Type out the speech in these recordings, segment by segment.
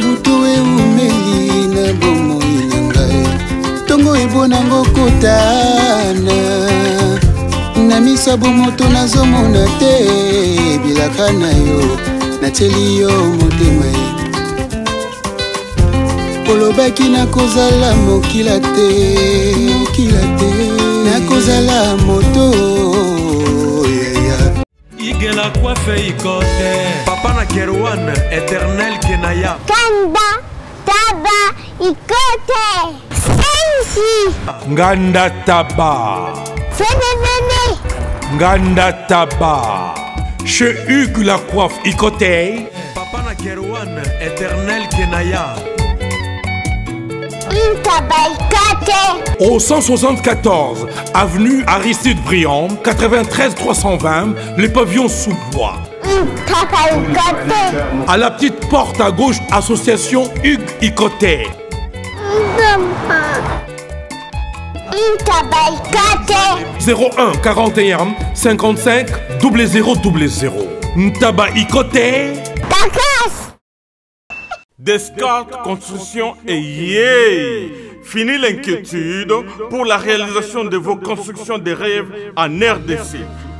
butu eumeli na bomoi na ngai tongo ebonango kotana na miso bomoto nazomona te bilaka na yo natieli yo motema olobaki nakozala mokila te nakozala moto igela coiffe ikote papa na Kerwan éternel kenaya Kanda taba ikote sensi nganda taba fenenene nganda taba chez Hugues la coiffe ikote papa na Kerwan éternel kenaya Au 174 avenue Aristide Briand, 93 320, les pavillons sous bois. À la petite porte à gauche, association Hugues Ikoté. 01 41 55 0000. Ntaba Ikoté. Descartes Construction et yeah! Fini l'inquiétude pour la réalisation de vos constructions de rêves en RDC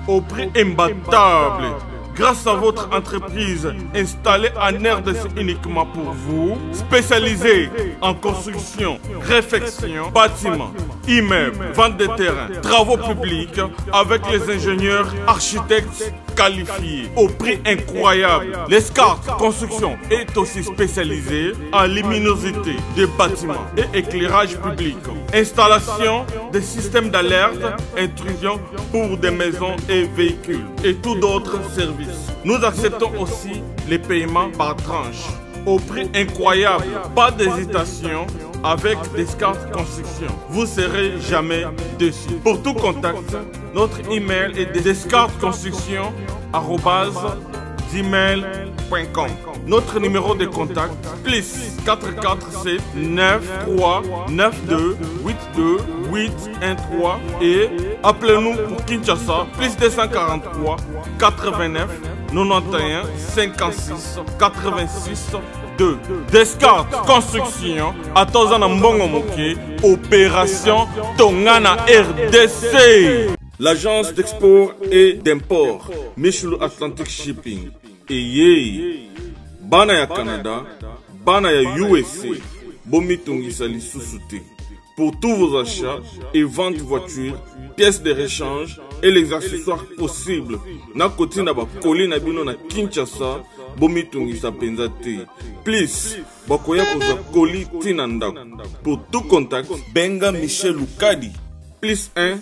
au prix imbattable. Grâce à votre entreprise installée en RDC uniquement pour vous, spécialisée en construction, réfection, bâtiments, immeubles, vente de terrains, travaux publics avec les ingénieurs architectes qualifiés au prix incroyable. Descartes Construction est aussi spécialisée en luminosité des bâtiments et éclairage public, installation des systèmes d'alerte, intrusion pour des maisons et véhicules et tout d'autres services. Nous acceptons aussi les paiements par tranche au prix incroyable. Pas d'hésitation avec Descartes Construction. Vous ne serez jamais déçus. Pour tout contact, notre email est descartesconstruction@gmail.com. Notre numéro de contact plus 447 93 92 82 813 et appelez-nous pour Kinshasa plus 243 89 91 56 86 2. Descartes Construction à Tozana Mbongo Moké, opération Tongana RDC. L'agence d'export et d'import Michel Atlantic Shipping et yé bana ya Canada, bana ya USA, bomitungisa lisusuté. Pour tous vos achats et ventes de voitures, pièces de rechange et les accessoires possibles, na koti na ba koli na bino na Kinshasa, bomitungisa penzate. Please, bakoya koza koli tinanda. Pour tout contact, benga Michel Lukadi. Plus 1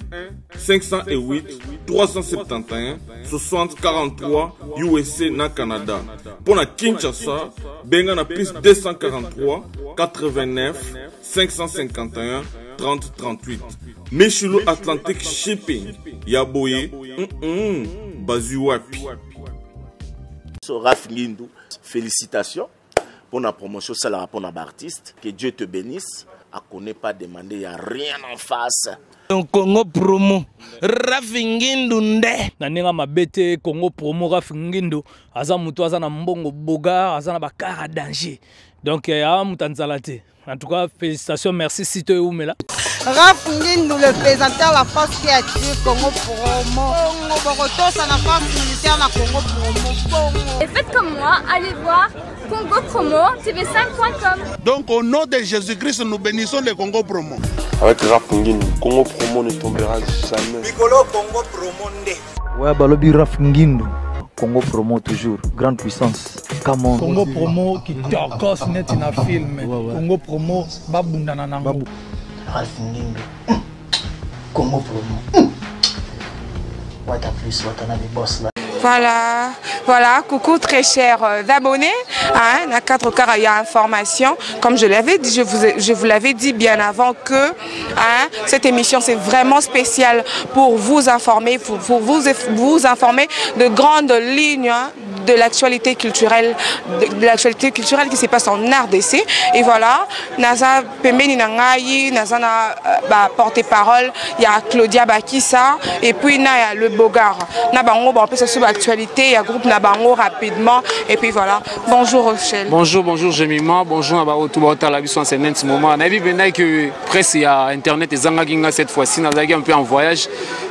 508 371 60 43 USA na Canada. Pour la Kinshasa, benga na plus 243 89 551 30 38. Michelo Atlantic Shipping. Yaboye. Bazuwapi. Raf Ngindou, félicitations pour la promotion, c'est la rapport d'artiste. Que Dieu te bénisse. À connaît pas demander, il n'y a rien en face. Congo promo Raf Ngindou nde naninga mabete Congo promo Raf Ngindou aza mutu aza na mbongo boga aza na bakara danger donc a mutanzala te. En tout cas félicitations, merci Sito Oumela. Raf Ngindou, le présentateur la force créative Congo promo Boroto ça la force militaire na Congo promo. Et faites comme moi, allez voir Congo promo tv5.com. Donc au nom de Jésus-Christ nous bénissons le Congo promo. Avec Raf Ngindou, Congo promo ne tombera jamais. Bigolo Congo promo nde. Ouais, balobi Raf Ngindou. Congo promo toujours, grande puissance. Come Congo promo qui torcos net na film. Congo promo babunda na nango. Raf Ngindou. Congo promo. What a plus, what a des boss là. Voilà, coucou très chers abonnés. Hein, à 4 quarts, il y a information. Comme je l'avais dit, je vous l'avais dit bien avant que cette émission c'est vraiment spécial pour vous informer, pour vous informer de grandes lignes de l'actualité culturelle, qui se passe en RDC. Et voilà, Naza Pembeni Nangayi, Naza na porte-parole, il y a Claudia Bakissa, et puis il y a le Bogar. Nabango, on peut se sur l'actualité, il y a groupe Nabango rapidement, et puis voilà. Bonjour Rochelle. Bonjour Jemima, bonjour Nabao Toubata, la vision c'est ce moment. On a vu que presse il y a internet et Zangaginga cette fois-ci, Naza un peu en voyage.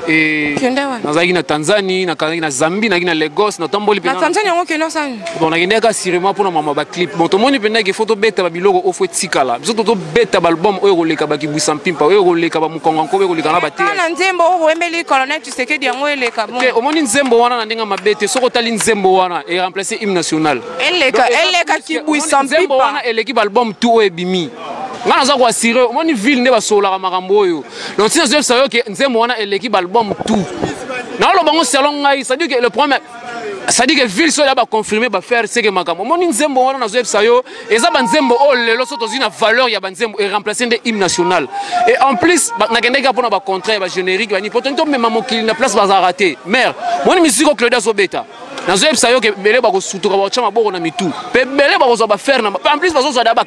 Et Naza na Tanzanie, na Zambie, na Lagos, na Tamboli. Na Tanzanie on que non ça. Bon, na genda ka sirema pour na mama ba clip. Bon, tout le monde pena que photo beta ba biloko o faut tikala. Biso to beta ba album o roleka ba kibusa mpimpa, o roleka ba mukongo ko o roleka na ba te. Na nzembo o embeli colonel tu sais que dia ngo eleka bon. Okay, o moni nzembo wana na ndenga mabete, soko tali nzembo wana et remplacer hymne national. Eleka kibusa mpimpa. Nzembo wana eleki ba album tout o ebimi. Ngana za kwa sire, o moni ville ne ba sola ka makambo oyo. Donc si nzembo sayo que nzembo wana eleki ba album tout. Na lo bango salon ngai, ça dit que le problème ça dit que ville soit là confirmer ba faire ce que makamo moni nzembo wana na zoep sayo eza ba nzembo o lelo soto zina valeur ya ba nzembo et remplacer des hymnes national et en plus na kendeka pona ba contrat ba générique ba ni pourtant même mokili na place ba raté mère moni musique Claudia Sobeta na zoep sayo que belé ba ko sutuka ba chama boko na mitu pe belé ba ko ba faire na en plus ba zo da ba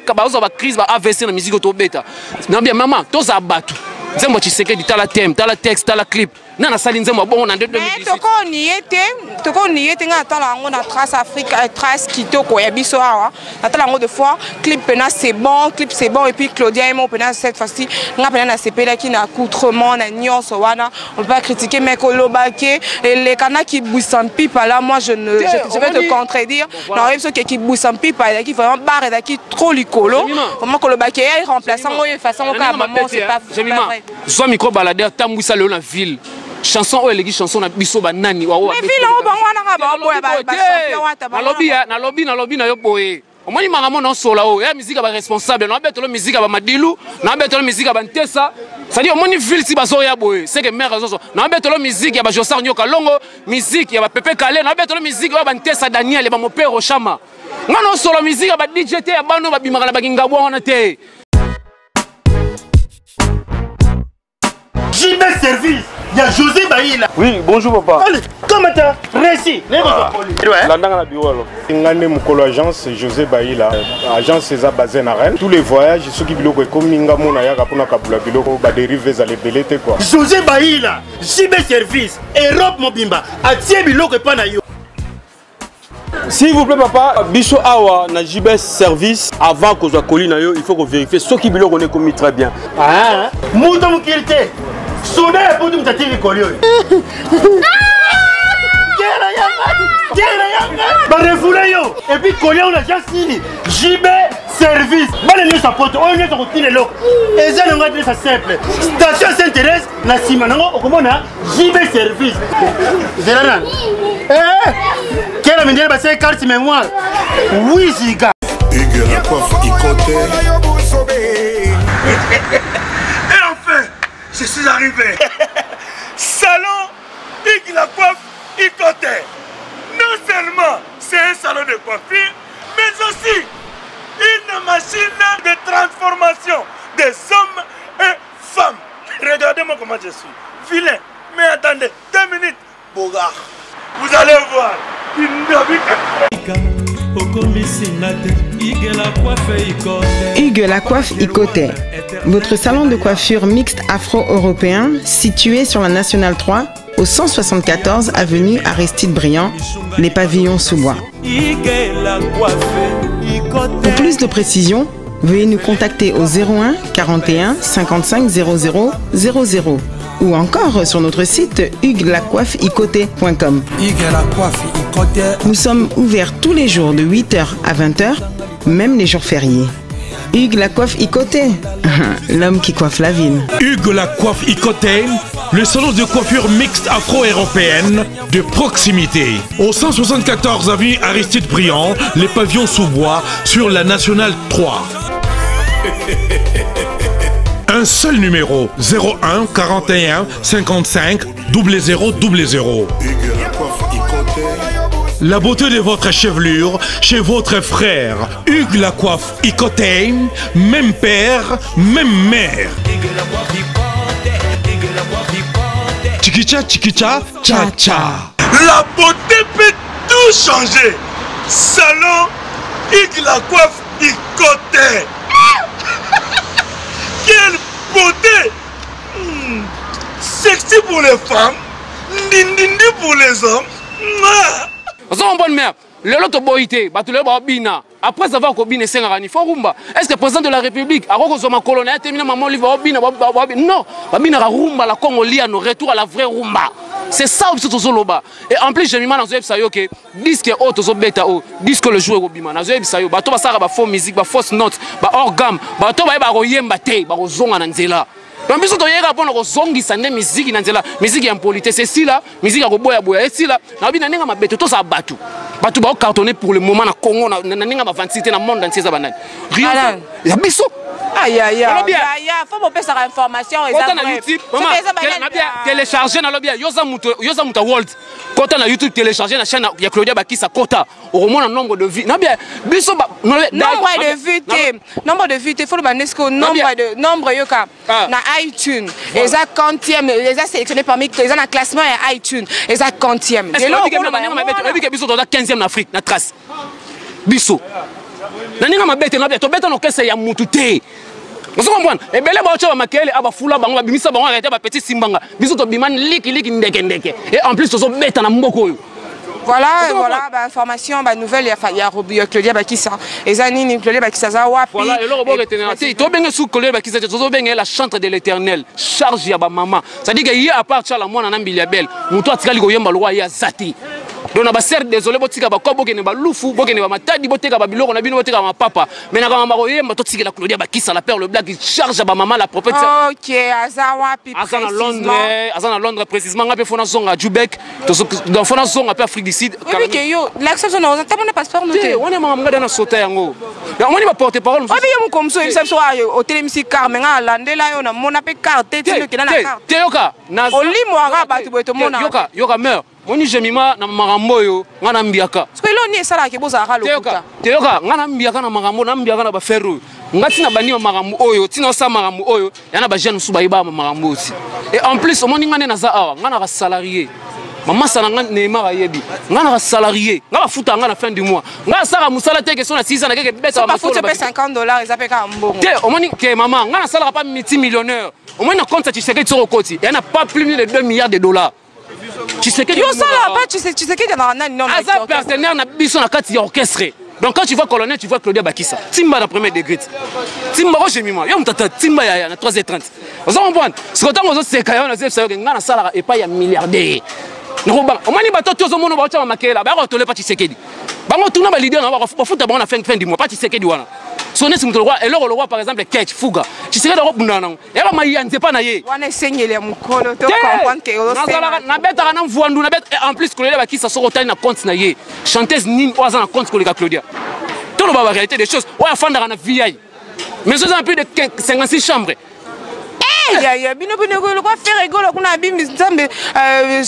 crise ba AVC na musique Tobeta na bien maman to za batu nzembo chiseke di tala thème tala texte tala clip nana sali nzembo bon na 2018 toko niete nga tala ngo na Trace Afrique Trace kitoko ya biso awa tala ngo de fois clip pena c'est bon et puis Claudia Emo pena cette fois-ci nga pena na sepela ki na accoutrement na nyonso wana on peut pas critiquer mais kolobake et les kana qui boussent pipa là moi je vais te contredire non il faut qui boussent pipa il qui vraiment barre et qui trop licolo comment kolobake il remplaçant moi façon au cas maman c'est pas vrai soit micro baladeur tamboussa le la ville chanson o elegi chanson na biso banani wa wa mais ville o bangwana ka ba boya ba champion wata ba na lobby na yo boye omoni mangamo na sola o ya musique ba responsable na betolo musique ba madilu na betolo musique ba ntesa ça dit omoni ville si bazo ya boye c'est que mère zozo na betolo musique ya ba Josar Nyoka Longo musique ya ba Pepe Kale na betolo musique ba ntesa Daniel ba mopero Chama ngana solo musique ba DJ te ya bano ba bimaka ba kingabwa wana te JB Service, il y a José Baïla. Oui, bonjour papa. Allez, comment t'as réussi? Landanga na bureau. Ngane Mukolo agence José Baïla. Agence César basée na Rennes. Tous les voyages, ceux qui biloko comme Ningamou na yaka pona kabula biloko ba dériver za lebelete quoi. José Baïla, JB Service, Europe Mobimba, atie biloko pa na yo. S'il vous plaît papa, biso awa na JB Service avant que soit colis na yo, il faut qu'on vérifie ceux qui biloko on est commis très bien. Ah, muto mukirite. Soda pour nous t'attirer collier. Bah refoulez yo. Et puis collier on a déjà signé. JB Service. Bah les sa pote, on est sur le lot. Et ça on va dire ça simple. Station s'intéresse na simanango au comment na JB Service. Zélanan. Quelle a mené passer carte mémoire. Oui giga. Hugues la coiffe Ikoté. Je suis arrivé. Salon Hugues la coiffe Ikoté. Non seulement c'est un salon de coiffure, mais aussi une machine de transformation des hommes et femmes. Regardez-moi comment je suis. Vilain. Mais attendez, 2 minutes. Bogart. Vous allez voir. Hugues la coiffe Ikoté, votre salon de coiffure mixte afro-européen situé sur la Nationale 3 au 174 avenue Aristide Briand, les pavillons sous bois. Pour plus de précisions, veuillez nous contacter au 01 41 55 00 00 ou encore sur notre site hugueslacoiffeikoté.com. Nous sommes ouverts tous les jours de 8h à 20h, même les jours fériés. Hugues la coiffe Ikoté, l'homme qui coiffe la ville. Hugues la coiffe Ikoté, le salon de coiffure mixte afro-européenne de proximité. Au 174 avenue Aristide Briand, les pavillons sous bois sur la Nationale 3. Un seul numéro, 01 41 55 00 00. La beauté de votre chevelure chez votre frère. Hugues la coiffe Ikoté, même père, même mère. Chikicha, chikicha, cha cha. La beauté peut tout. tout changé. Salon Hugues la coiffe Ikote. Quelle beauté. Sexy pour les femmes, ndindindi pour les hommes. Vous avez une bonne mère. Le lot de boïté, bina. Après avoir combine Sengarani, Forumba. Est-ce que le président de la République a reconnu ma colonne, terminé maman livre bina, non, babina rumba la Congolia, nos retour à la vraie rumba. C'est ça aussi tout soloba. Et en plus j'ai mis dans Zoeb Sayo que disque auto zo beta o, disque le joueur au bima. Dans Zoeb Sayo, bato basara ba faux musique, ba fausse note, ba hors gamme, bato ba royemba te, ba zonga na nzela. Donc biso to yeka pona ko zongisa ne musique na nzela, musique ya impolité c'est si là, musique ya ko boya boya si là. Na bina nenga mabeto to sa batu. Batu ba cartonné pour le moment na Congo na nenga ba 26 na monde entier za banani. Rien. Ya biso. Aïe aïe aïe. Faut me passer information exactement. Quand na YouTube, maman, na bien télécharger na lobia Yoza Muta World. Quand na YouTube télécharger na chaîne ya Claudia Bakisa Kota. Au moins nombre de vues. Na bien biso nombre de vues, nombre de vues, faut le banesco nombre yoka na iTunes. Les a quantième, les a sélectionnés parmi les a classement et iTunes. Les a quantième. Et là on que biso dans la 15e en Afrique na trace. Biso. Na ninga mabete na to beta no kese ya mutu te. Vous comprenez? Et belé ba ocha makele aba fula bango ba bimisa bango arrêter ba petit simbanga. Biso to biman liki ndeke. Et en plus to beta na mboko yo. Voilà, bah, information, bah, nouvelle, il y a Claudia Bakissa. Et Zanini, Claudia Bakissa, Zawapi. Voilà, et le robot est tu as bien sous Claudia Bakissa, tu as bien la chantre de l'éternel, charge ya ba maman. Ça dit que hier à part la moi, Nanam Biliabel, Moutoua Tikali Goyamba, le roi Zati. Donc, on a serre désolé, botika ba kobo ke ne ba lufu, boke ne ba matadi, botika ba biloko, na bino botika ma papa. Mais na ba maroye, ma totiki la Claudia Bakissa, la perle blague, charge ba maman la propriété. OK, Azawapi. Azana Londres précisément, ngape fona zonga Jubek, dans fona zonga pe Afrique du Sud. Oui, que yo, l'accès on a tellement de passeport noté. On est maman dans sauter yango. On est pas porte-parole. Ah bien comme ça, il s'est au télémusique Carmen à landela yo na mona pe carte, tu que na carte. Teyoka, na oli moara ba tu boto mona. Yoka meurt. Oni jemima na magambo yo ngana mbiaka. Parce que là on est sala ke boza ka lokuta. Teyoka ngana mbiaka na magambo na mbiaka na ba ferro. Ngati na bani magambo oyo, tina sa magambo oyo, yana ba jeune suba iba magambo aussi. Et en plus omoni ngane na za awa, ngana ka salarié. Maman salanga Neymar yebi. Ngana ka salarié, ngaba futa ngana fin du mois. Ngana sala musala te question na 6 ans na keke beta ba futa pe $50 ça pe ka mbongo. Te omoni ke maman, ngana sala pas multimillionnaire. Au moins na compte tu sais que tu au côté. Il y en a pas plus de 2 milliards de dollars. Tu sais que yo sala pas tu sais que dans nani non. Asa partenaire na biso na kati ya orchestre. Donc quand tu vois colonel, tu vois Claudia Bakissa. Timba na premier degré. Timba ko jemima. Yo mtata timba ya na 3h30. Vous comprenez? Ce que tant se kayo na zef sayo ngana sala et pas ya milliardaire. Nroba. Au moins ni bato tozo mono ba cha makela. Ba ko tole pa Tshisekedi. Bango tuna ba leader na ba futa bango na fin du mois pa Tshisekedi wana. Sonné sur le roi et le roi par exemple Ketch Fuga. Tu sais que Europe nana. Et ba mayi nze pa na ye. Wana senyele mukolo to comprendre que yo na beta kana mvuandu na beta en plus Claudia Bakissa sokota na compte na ye. Chanteuse nini oza na compte koleka Claudia. Tout le la réalité des choses. Ouais fanda na VI. Mais ils ont plus de 56 chambres. Ya bino bino ko faire rigolo kuna bimi nzambe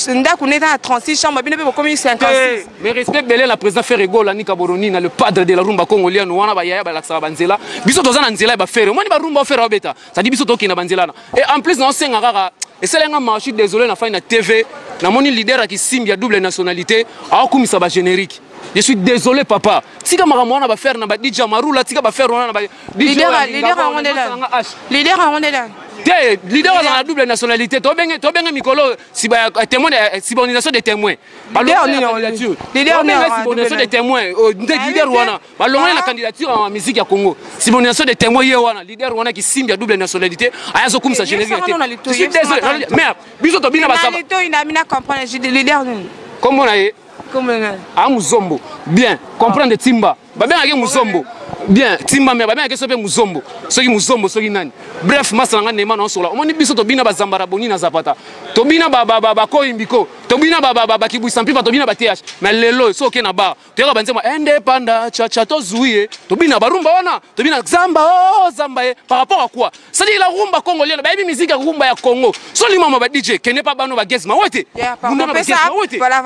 ndaku neta 36 chambres bino be comme 56. Mais respect belé la président fait rigolo ni Kaboroni na le padre de la rumba congolienne wana ba yaya ba laksa banzela biso tozana nzela ba faire moi ni ba rumba faire obeta ça dit biso toki na banzela et en plus non senga kaka et c'est là je suis désolé na fin na TV na moni leader qui simbia double nationalité a kumisa ba générique. Je suis désolé papa. Tika makamwana ba faire na ba DJ Marula tika ba faire na ba leader on est là. Leader dans la double nationalité, tu as Mikolo, si subordination des témoins. Leader subordination des témoins. Leader Wana. La candidature en musique à Congo. Subordination des témoins leader Wana qui signe la double nationalité. Ayazo comme ça générique. Je suis désolé. Merde, biso to bina basaba. Il a mis à comprendre leader. Comment on a ah Muzombo. Bien, comprendre Timba. Ba bien avec Muzombo. Bien, Timba mais ba bien avec sope Muzombo. Soki Muzombo, soki nani. Bref, masanga nema na sola. Omoni biso to bina ba Zambara boni na Zapata. To bina ba ko imbiko. To bina ba kibu sampi to bina ba TH. Mais lelo so ke na ba. To ka banzema indépendant cha to zuie. To bina ba rumba wana. To bina Zamba Zamba par rapport à quoi? Ça dit la rumba congolienne, ba bi musique rumba ya Congo. So li mama ba DJ kene pa bano ba gezma wete. Voilà.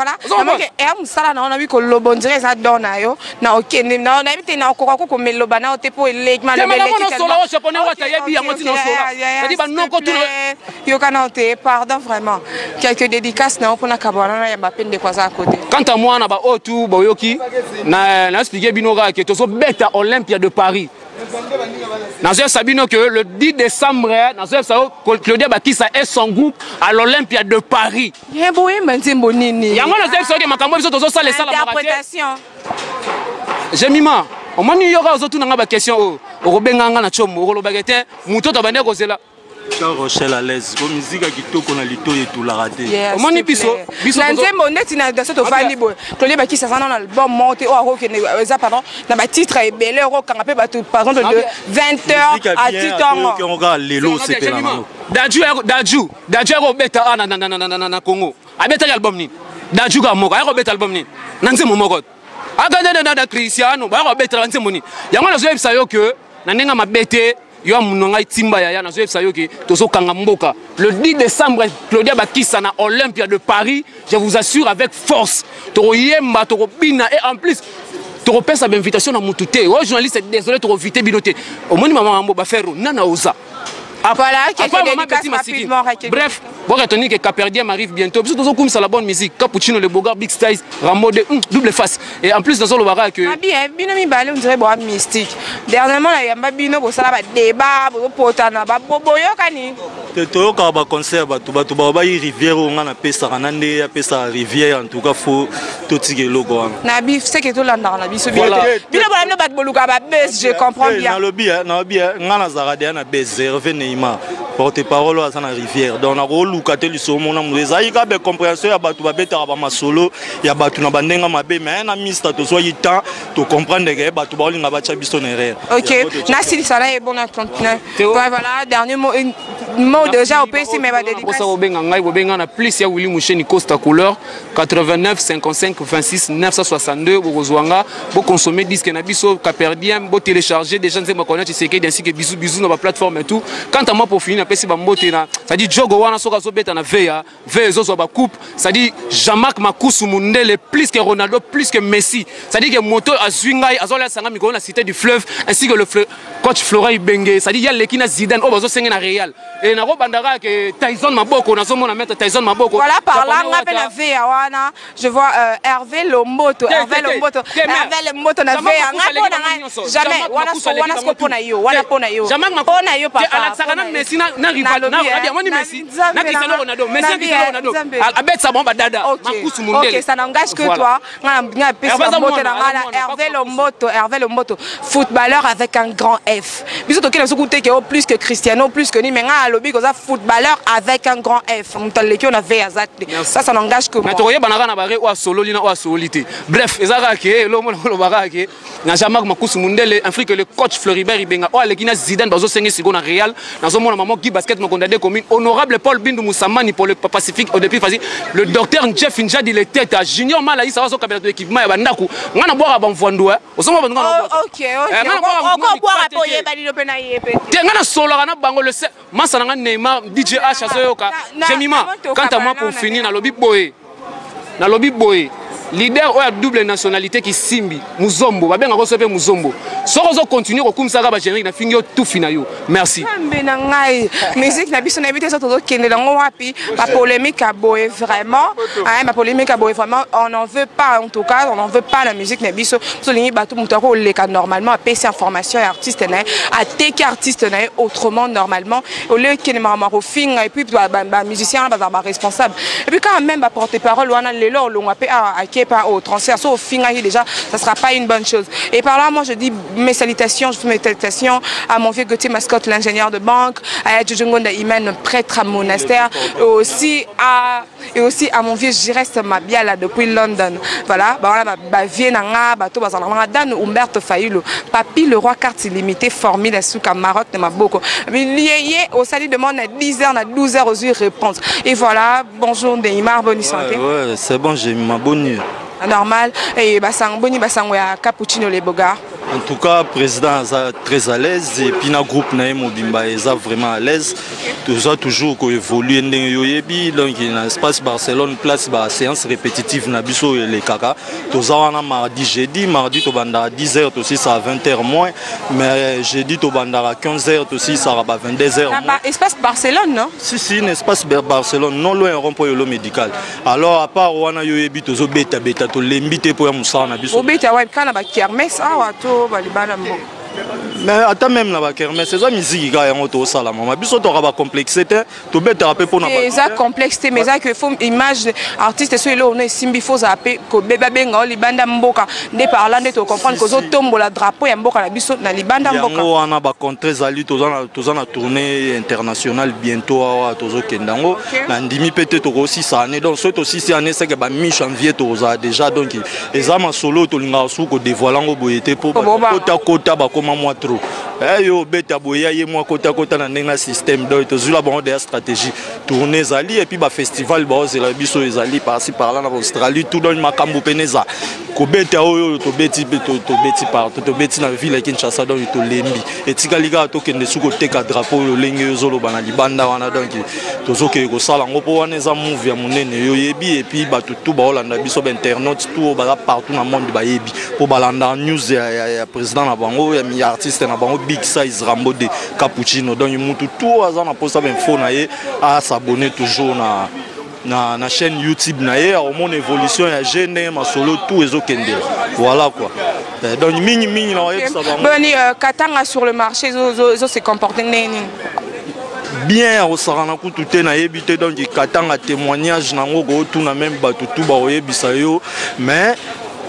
Et musala na ona wi ko lobondire za dona yo. Na okene na ona bite na okoko ko meloba na otepo elegma le beleki. Yo kana te pardon vraiment. Quelques dédicaces na pour kabwana ya bapende kwa za côté. Quant à moi na ba otu boyoki na expliquer binoga que tozo beta Olympia de Paris. Nazo Sabino que le 10 décembre nazo Claudia Bakissa et son groupe à l'Olympia de Paris. Yebo yembanzembo nini. Yango nazo que makambo biso tozo sala sala interprétation. Jemima, au moins il y aura autour na ba question o robenganga na chomo o lobagete muto to bande kozela. Charles Rochelle à l'aise, comme musique à Kitoko na lito et tout la raté. Au moins biso nzembo neti na dans cette ofani bo. Claudia Bakissa ça na album monté o aroke ne pardon na ba titre et belé o kangapé ba tout par exemple de 20h à 10h. Qui on regarde lelo c'est là. Daju ro beta na Congo. Abeta album ni. Daju ga moko, ro beta album ni. Na nzembo moko. Aga na Cristiano ba ro beta nzembo ni. Yango na zo yebisa yo que na nenga mabete yo munonga timba ya na zo yebisa yo que tozo kanga mboka. Le 10 décembre Claudia Bakissa na Olympia de Paris, je vous assure avec force. Toro yemba toro bina et en plus toro pesa invitation na mutute. Oh journaliste désolé toro vite binoté. Au moins maman mbo ba faire nana oza. Voilà, rapidement. Bref, bon retenir que Caperdien m'arrive bientôt. Parce que nous avons la bonne musique. Cappuccino, le Bogar, Big Styles, Rambo de double face. Et en plus, dans le barak que. Binomi balé, on dirait bois mystique. Dernièrement, il y a un bino pour ça, débat, pour potana, boboyo kani. Toto kaba concert, batu baba rivière, on a pesa ranande, a pesa rivière. En tout cas, faut tout tirer le logo. Nabi, c'est que tout l'andar, nabi, ce bino. Bino balé, bat boluka, baisse, je comprends bien. Dans le bien, on a zaradé, on a baissé, revenez. Porte-parole à la rivière. Donc, on a rôle lu sur mon amour. Les aïkas, ben compréhension, il y a batu babé, ma solo, il y a batu na bandenga mabé, mais un ami, c'est soit il temps, tu comprends que batu baoli na bacha bistonnerre. Ok. Nassi ça est bon à continuer. Voilà, dernier mot déjà au PC, mais va dédicacer. Au benga na plus ya Willy Moucheni Costa couleur 89 55 26 962 Bozwanga, pour consommer disque na biso Caperdien, pour télécharger des gens qui me connaissent, c'est que ainsi que bisous dans la plateforme et tout. Quant à moi pour finir, après ça dit Jogo wana soka zobeta na veya vezo ba coupe, ça dit Jean-Marc Makusu Mundele plus que Ronaldo plus que Messi, ça dit que moto azwingai azola sanga mikolo na cité du fleuve ainsi que le coach Florent Ibenge, ça dit ya lekina Zidane o bazo senga na Real et na robandara que Tyson Maboko na zomo na mettre Tyson Maboko. Voilà par là on appelle la veya wana, je vois Hervé Lomboto na veya ngapona jamais wana sko pona yo pona yo papa Messi na rival na Messi na Cristiano Ronaldo Messi Cristiano Ronaldo abet sa bomba dada Makusu Mundele. OK, ça n'engage que toi. Nga pesa moto na ngala Hervé Lomboto footballeur avec un grand F. Biso to kena sokuté que plus que Cristiano plus que ni mais nga lobi ko za footballeur avec un grand F. Mutaleki on avait azat. Ça n'engage que moi. Na to yeba na bare o solo lina o solité. Bref, ezaka ke lo baka ke na Jean-Marc Makusu Mundele Afrique le coach Floribert Ibenga o lekina Zidane bazo sengi sigo na Real. Mon maman qui basket me condamné commune honorable Paul Bindu Moussamani pour le Pacifique au début facile le docteur Jeff Injadi il était à Junior Malaï ça va son cabinet d'équipement ya bandaku ngana boire ba mvondo au son ba ngana OK encore boire apoyer ba lilo pena yepe te ngana solo na bango le masa ngana Neymar DJ H asoyoka Jemima quant à moi pour finir na lobby boy leader ou double nationalité qui simbi Muzombo ba benga ko sope Muzombo soko zo continuer ko kumsaka ba générique na fingi tout finayo merci mbena ngai musique na biso na bité ça to kende lango wapi la polémique a boé vraiment ma polémique a boé vraiment on n'en veut pas en tout cas on n'en veut pas la musique na biso so lingi ba tout mutako le cas normalement à PC information et artiste na à TK artiste na autrement normalement au lieu que maro finga et puis ba musicien ba responsable et puis quand même ba porte-parole wana lelo lo ngapé pas au transfert, sauf au final déjà, ça sera pas une bonne chose. Et par là, moi je dis mes salutations, je fais mes salutations à mon vieux Gauthier Mascotte, l'ingénieur de banque, à Djojongonda Imen, prêtre à monastère, et aussi à mon vieux Girest Mabiala depuis London. Voilà, Vienanga, Bato Bazananga, Dan Umberto Faïlo, Papi le roi carte illimitée, formé la souk à Maroc, de Maboko. Lié au salut de monde à 10h, à 12h aux yeux réponse. Et voilà, bonjour Neymar, bonne santé. Ouais, c'est bon, j'ai ma bonne nuit. Normal. Et Basang Boni Basang, Cappuccino les Bogards. En tout cas, le président est très à l'aise et puis le groupe Mobimba est vraiment à l'aise. Tout a toujours évolué. Donc, il y a un espace Barcelone, place de séance répétitive, Nabiso et les Kaka. Tout a mardi, jeudi, mardi, tu vas à 10h aussi, ça à 20h moins. Mais jeudi, tu vas à 15h aussi, ça va à 22h moins. Espace Barcelone, non? Si, un espace Barcelone, non loin un rond-point médical. Alors, à part, on a eu des bêta, tu l'as pour Moussa Nabiso. Bêta, ouais, quand on a kermesse, mais attends même là mais c'est ça musique gars en auto ça là maman biso to raba complexité to beta rapé pour na c'est ça complexité mais ça que faut image artiste sur là on est simbi faut zapper ko beba benga libanda mboka nde parlant de to comprendre que zo tombola drapeau ya mboka na biso na libanda mboka yango wana ba contre zali to na tournée internationale bientôt à tozo kendango na ndimi peut-être to aussi ça année donc soit aussi c'est année c'est que ba mi janvier to za déjà donc ezama solo to linga su ko dévoilant boyete pour kota ba moi trop yo beta boya ye moi kota na ndenga système donc to zula bon des stratégie tourner zali et puis ba festival ba zela biso ezali par-ci par-là na Australie tout dans makambo peneza ko beta oyo to beti partout to beti na ville Kinshasa donc to lembi et tikalika to kende suko teka drapeau yo lenge zolo bana libanda wana donc to zoke ko sala ngopo wana za move ya monene yo yebi et puis ba tout ba olanda biso ba internautes tout ba partout na monde ba yebi pour balanda news ya président na bango ya artiste na bango big size Rambo de Cappuccino donc mutu tout azana posa ben info na ye à s'abonner toujours na chaîne YouTube na ye au mon évolution ya jeune ma solo tout ezokende voilà quoi donc mini na ye ça va boni Katanga sur le marché zo se comporter nini bien au sarana ku tout na yebité donc Katanga témoignage nango go tout na même ba tout ba oyebisa yo mais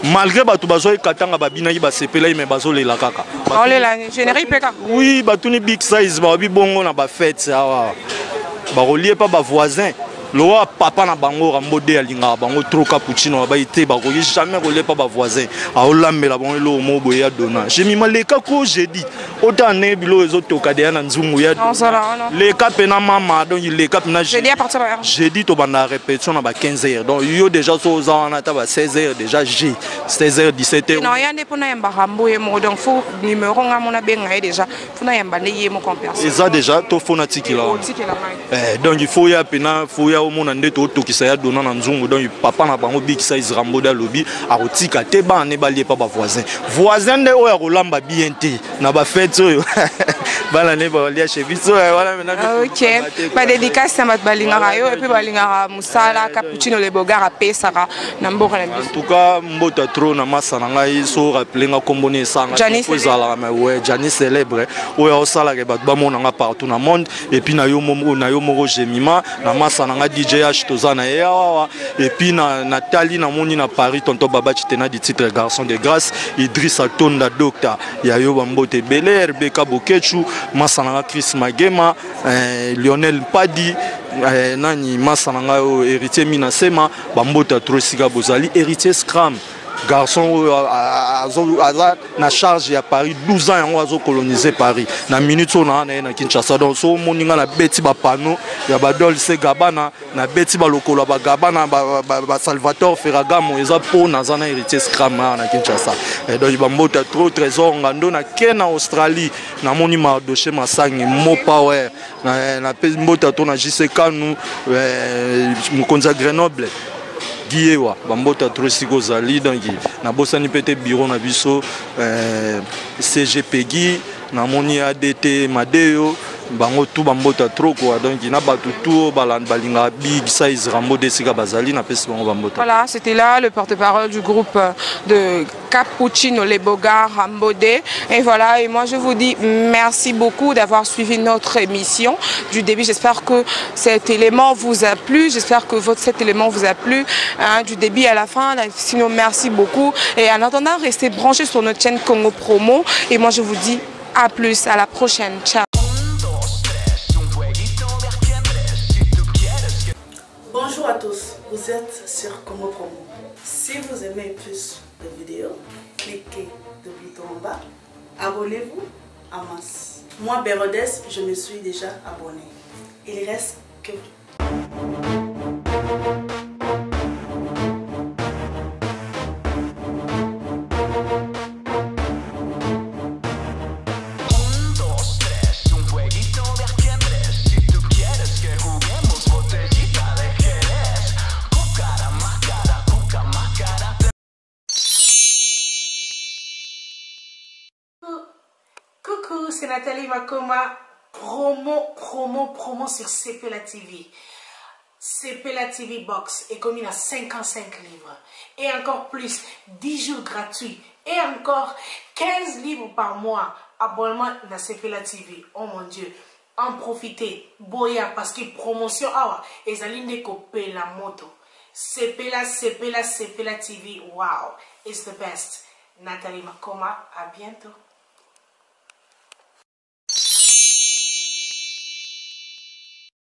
malgré bato bazo Katanga babina ki basepela mais bazo lela kaka olela générique peka oui batuni big size ba bi bongo na ba fête awa ba relier pas ba voisin Loa papa na bango Rambo de alinga bango trop cappuccino ba ité ba ko jamais relier pas ba voisin a olambela bango lo mo boya dona j'ai mis maleka ko jeudi autant ne bilo ezotoka de na nzungu ya les cap na mama donc les cap na jeudi to banda répétition na ba 15h donc yo déjà so za na ta ba 16h déjà G 16h 17h non ya ne pona yamba Rambo ye mo donc faut numéro nga mona benga déjà fona yamba ne ye mo compenser et ça déjà to fona tikila donc il faut ya pena faut ya au monde ndeto tokisa ya dona na nzungu donc papa na bango big size Rambo da lobi a rotika te ba ne ba lié pas ba voisin de o ya rolamba bien te na ba fête oyo bala ne ba lié chez biso voilà maintenant OK ba dédicace à balinga rayo et puis balinga musala Cappuccino le bogar a pesaka na mboka na biso en tout cas mbota trop na masa na ngai so rappeler nga kombone sanga ko zala mais ouais Jani célèbre o ya osala ke ba mona nga partout na monde et puis na yo moko Jemima na masa na DJ H tozana yawa et puis na Nathalie na moni na Paris tonton Baba Chitena du titre garçon de grâce Idrissa Tonda docteur yayo bambote Bele Rebecca Bokechu masana Chris Magema Lionel Padi nani masana héritier Minasema bambota Trosika Bozali héritier Scram garçon na charge à Paris 12 ans on a colonisé Paris na minute on a na Kinshasa donc so moninga na beti ba pano ya ba Dolce Gabbana na beti ba lokolo ba Gabbana ba Salvatore Ferragamo eza po na zana héritier Scram na Kinshasa et donc ba mbota trop trésor ngando na Kenya Australie na moni Mardoché Masangi Mo Power na mbota to na JC Kanu Mukonza Grenoble Guiewa bambota trosiko zali donc na bosani pete bureau na biso CGPG na moni ADT Madeo bango tout bambota trop quoi donc na batu tout balinga big size Rambo de Sika Bazali na pesi bango bambota. Voilà, c'était là le porte-parole du groupe de Cappuccino les Bogards Rambodé. Et voilà, et moi je vous dis merci beaucoup d'avoir suivi notre émission du début. J'espère que cet élément vous a plu, j'espère que cet élément vous a plu du début à la fin. Sinon merci beaucoup et en attendant restez branchés sur notre chaîne Congo Promo et moi je vous dis à plus, à la prochaine, ciao. Bonjour à tous, vous êtes sur Congo Promo. Si vous aimez plus de vidéos, cliquez le bouton en bas, abonnez-vous à masse. Moi, Bérodès, je me suis déjà abonné. Il reste que vous. c'est Nathalie Makoma. Promo sur Cepela TV. Cepela TV Box est commis à 55 livres. Et encore plus, 10 jours gratuits. Et encore 15 livres par mois. Abonnement dans Cepela TV. Oh mon Dieu. En profiter. Boya parce que promotion. Ah, et Zaline Kopé la moto. Cepela TV. Wow. It's the best. Nathalie Makoma. À bientôt.